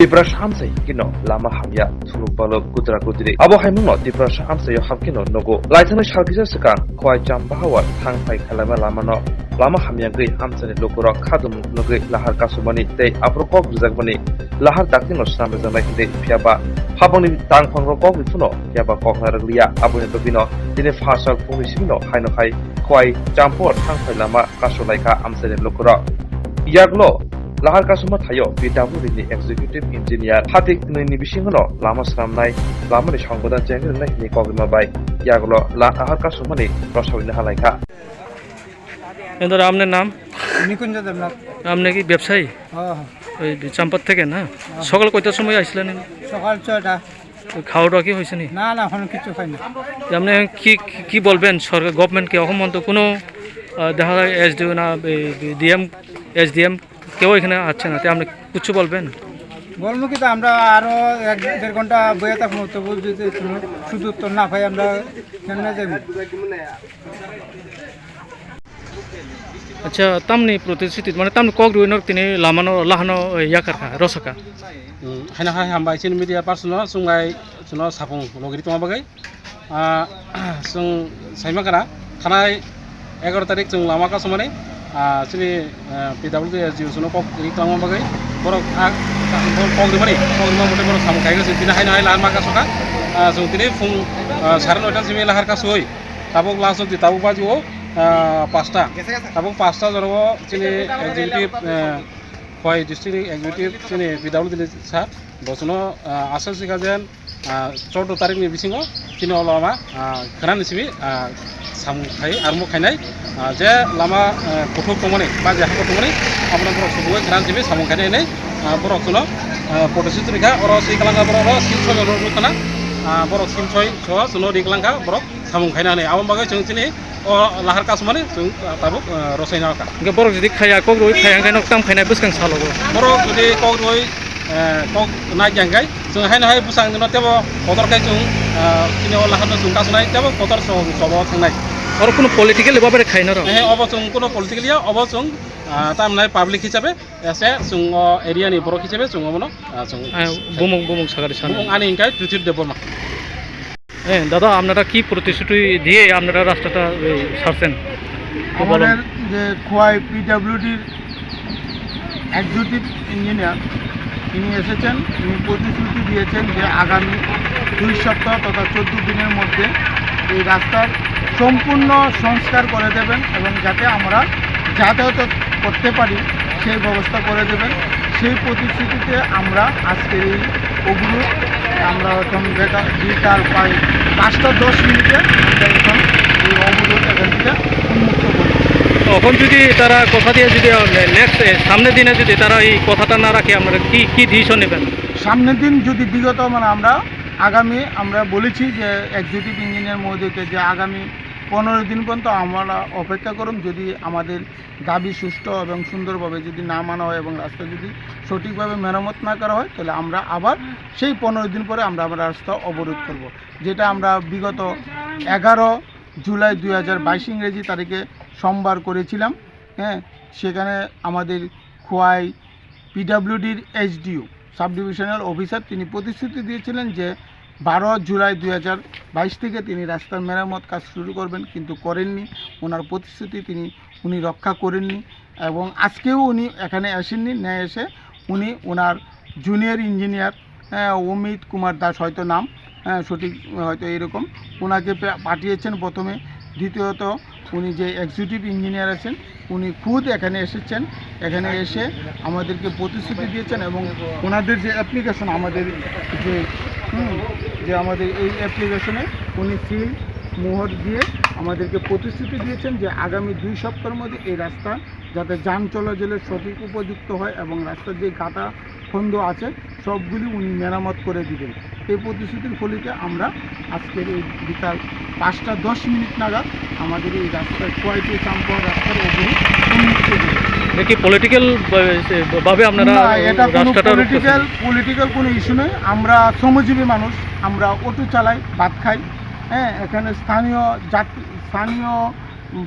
Tipras hamsai kino lama hamya suluk balok kudra kudri abo haimung tipras hamsai ham kino nogo laitana shalkisa sekan khwai cham bahawat thangpai khalama lama no lama hamya gei hamsani lokora khadum nogei lahar kasumani tei aprokok rizakmani lahar takino sname janai hinde phiaba habangni tangphang rokok bifuno yaba kokna raglia aboni dobino dine phasa phumi simno haino hai khwai champor thangpai lama kasulaika hamsani lokora yaglo lahar kasuma thayo PWD ni executive engineer hatik ni bisingono lama sramnai lama ni sanggodan jengel nai ni kogma bai yaglo lahar kasuma ni prosawina halaika এদের আপনার নাম নিকুঞ্জ দেবনাথ। আপনি কি ব্যবসায়ী হ্যাঁ ওই চাম্পার থেকে না সকাল কয়টার সময় আসলেন সকাল 6টা। খাওয়া দাওয়া কি হয়েছে নি না না এখন কিছু খাই না। আপনি কি কি বলবেন সরকার গভর্নমেন্টকে অসম্মত কোনো দেখা যায় এসডিও না ডিএম এসডিএম কেউ এখানে আসছে না তাই আপনি কিছু বলবেন বলবো কি তো আমরা আরো 1-1.5 ঘন্টা বয়ে থাকবো তো যদি শুধু উত্তর না পাই আমরা কেমনে যাইব। আচ্ছা তামনি প্রতিশ্রুতি মানে তামনি কক রুইনর তিনি Lamano লাহানো ইয়াকারখা রসকা haina hai hamba isin media personal sungai suno sapung logiri toma bagai sung saima kara thanai 11 tarik sung lama ka somane sini PWD jiu suno kok ri toma bagai borok kok dimani mote borok samu kai ga tina haina hai lama ka soka sung tini fung saran oita simi lahar ka soi tabok laso di tabuk baji o pasta tabuk pasta joro sini executive Khwai district executive sini PWD sa bosno asal sikajen 14 tarik ni bisingo sini olama khana simi samu khai armo khainai je lama kothok tomani ba je hakot tomani apna borok subugai khana simi samu khainai nei borok suno photoshoot rikha oro sei kalanga borok sim choi ro kana borok sim choi so suno riklangka borok samu khaina nei abang bagai chung sini o lahar kasmane chung tabuk rosaina ka গে বড় যদি খায়া cock রুই খায়া গায় নকতাম খাইনা বসকাং সালগো borok jodi kok roi kok na jangkai chung haina hai busang no tebo kotor kai chung kini o lahar no chung kasnai tebo kotor so sobo thangnai আর কোনো political ভাবে খাই না he obo chung kono political ya obo chung tamnai public hisabe ese chung area ni borok hisabe chung obono chung বুমুং বুমুং সাগারি San ani ingkai tutir deborma হ্যাঁ দাদা আপনারা কি প্রতিশ্রুতি দিয়ে আপনারা রাস্তাটা ছাড়ছেন আমাদের যে খোয়াই পিডব্লিউডির এক্সিকিউটিভ ইঞ্জিনিয়ার তিনি এসেছেন, তিনি প্রতিশ্রুতি দিয়েছেন যে আগামী 2 সপ্তাহ তথা 14 দিনের মধ্যে এই রাস্তার সম্পূর্ণ সংস্কার করে দেবেন এবং যাতে আমরা যাতায়াত করতে পারি সেই ব্যবস্থা করে দেবেন। সেই প্রতিশ্রুতিতে আমরা আজকের এই অবরোধ আমরা এখন বিকাল প্রায় 5:10 আমরা এখন এই অবরোধ এখান থেকে উন্মুক্ত করি। তখন যদি তারা কথা দিয়ে যদি নেক্সট সামনের দিনে যদি তারা এই কথাটা না রাখে আমরা কি কি ডিসিশন নেবেন? সামনের দিন যদি বিগত আমরা বলেছি যে এক্সিকিউটিভ ইঞ্জিনিয়ার মহোদয়কে যে আগামী 15 দিন পর্যন্ত আমরা অপেক্ষা করুন, যদি আমাদের দাবি সুষ্ঠু এবং সুন্দরভাবে যদি না মানা হয় এবং রাস্তা যদি সঠিকভাবে মেরামত না করা হয় তাহলে আমরা আবার সেই 15 দিন পরে আমরা রাস্তা অবরোধ করব, যেটা আমরা বিগত 11 জুলাই 2022 ইংরেজি তারিখে সোমবার করেছিলাম। হ্যাঁ, সেখানে আমাদের খোয়াই পিডব্লিউডির এসডিও সাব ডিভিশনাল অফিসার তিনি প্রতিশ্রুতি দিয়েছিলেন যে 12 জুলাই 2022 থেকে তিনি রাস্তার মেরামত কাজ শুরু করবেন, কিন্তু করেননি। ওনার প্রতিশ্রুতি উনি রক্ষা করেননি এবং আজকেও উনি এখানে আসেননি। না এসে উনি ওনার জুনিয়র ইঞ্জিনিয়ার অমিত কুমার দাস হয়তো নাম সঠিক হয়তো এরকম ওনাকে পাঠিয়েছেন প্রথমে। দ্বিতীয়ত উনি যে এক্সিকিউটিভ ইঞ্জিনিয়ার আছেন উনি খুদ এখানে এসেছেন, এখানে এসে আমাদেরকে প্রতিশ্রুতি দিয়েছেন এবং ওনাদের যে অ্যাপ্লিকেশন আমাদের যে আমাদের এই অ্যাপ্লিকেশনে উনি সিল মোহর দিয়ে আমাদেরকে প্রতিশ্রুতি দিয়েছেন যে আগামী 2 সপ্তাহের মধ্যে এই রাস্তা যাতে যান চলাচলের সঠিক উপযুক্ত হয় এবং রাস্তার যে গাঁথা খন্দ আছে সবগুলি উনি মেরামত করে দিবেন। এই প্রতিশ্রুতির ফলিতে আমরা আজকের এই বিকাল 5:10 নাগাদ আমাদের এই রাস্তার খোয়াই টু চাম্পা রাস্তার অবরোধ উন্মুক্ত দিই। কি পলিটিক্যাল ভাবে আপনারা এটা কোনো পলিটিক্যাল কোনো ইস্যু নয়। আমরা শ্রমজীবী মানুষ, আমরা অটো চালাই, ভাত খাই। হ্যাঁ, এখানে স্থানীয়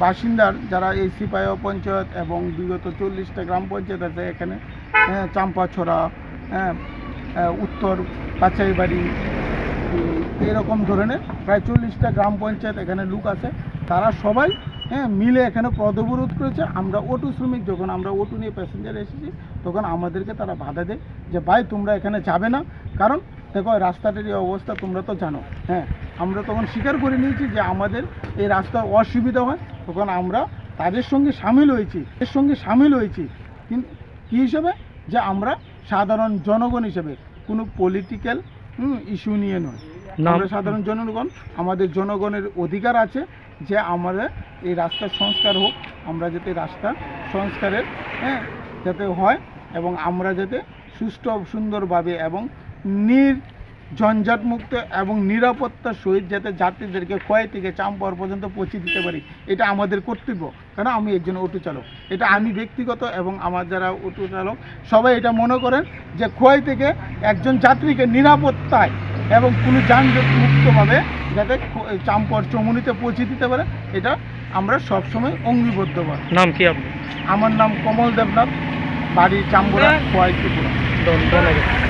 বাসিন্দার যারা এই সিপাহী পঞ্চায়েত এবং বিগত 40টা গ্রাম পঞ্চায়েত আছে এখানে চাম্পাছড়া, উত্তর কাছাইবাড়ি, এরকম ধরনের প্রায় 40টা গ্রাম পঞ্চায়েত এখানে লোক আছে। তারা সবাই মিলে এখানে পদবরোধ করেছে। আমরা অটো শ্রমিক, যখন আমরা অটো নিয়ে প্যাসেঞ্জার এসেছি তখন আমাদেরকে তারা বাধা দেয় যে ভাই তোমরা এখানে যাবে না, কারণ দেখো রাস্তাটার এই অবস্থা তোমরা তো জানো। আমরা তখন স্বীকার করে নিয়েছি যে আমাদের এই রাস্তার অসুবিধা হয়, তখন আমরা তাদের সঙ্গে সামিল হয়েছি কিন্তু কী হিসেবে, যে আমরা সাধারণ জনগণ হিসেবে, কোনো পলিটিক্যাল ইস্যু নিয়ে নয়। আমরা সাধারণ জনগণ, আমাদের জনগণের অধিকার আছে যে আমাদের এই রাস্তার সংস্কার হোক, আমরা যাতে রাস্তা সংস্কারের যাতে হয় এবং আমরা যাতে সুষ্ঠু সুন্দরভাবে এবং ঝঞ্ঝাটমুক্ত এবং নিরাপত্তার সহিত যাতে যাত্রীদেরকে খোয়াই থেকে চাম্পাওয়ার পর্যন্ত পৌঁছে দিতে পারি, এটা আমাদের কর্তব্য। কারণ আমি একজন অটো চালক, এটা আমি ব্যক্তিগত এবং আমার যারা অটো চালক সবাই এটা মনে করেন যে খোয়াই থেকে একজন যাত্রীকে নিরাপত্তায় এবং কোনো যানজট মুক্তভাবে যাতে চাম্পাওয়ার চমুনিতে পৌঁছে দিতে পারে, এটা আমরা সবসময় অঙ্গীবদ্ধ করি। নাম কি আপনি? আমার নাম কমল দেবনাথ, বাড়ি চাম্বুরা, খোয়াই ত্রিপুরা। ধন্যবাদ।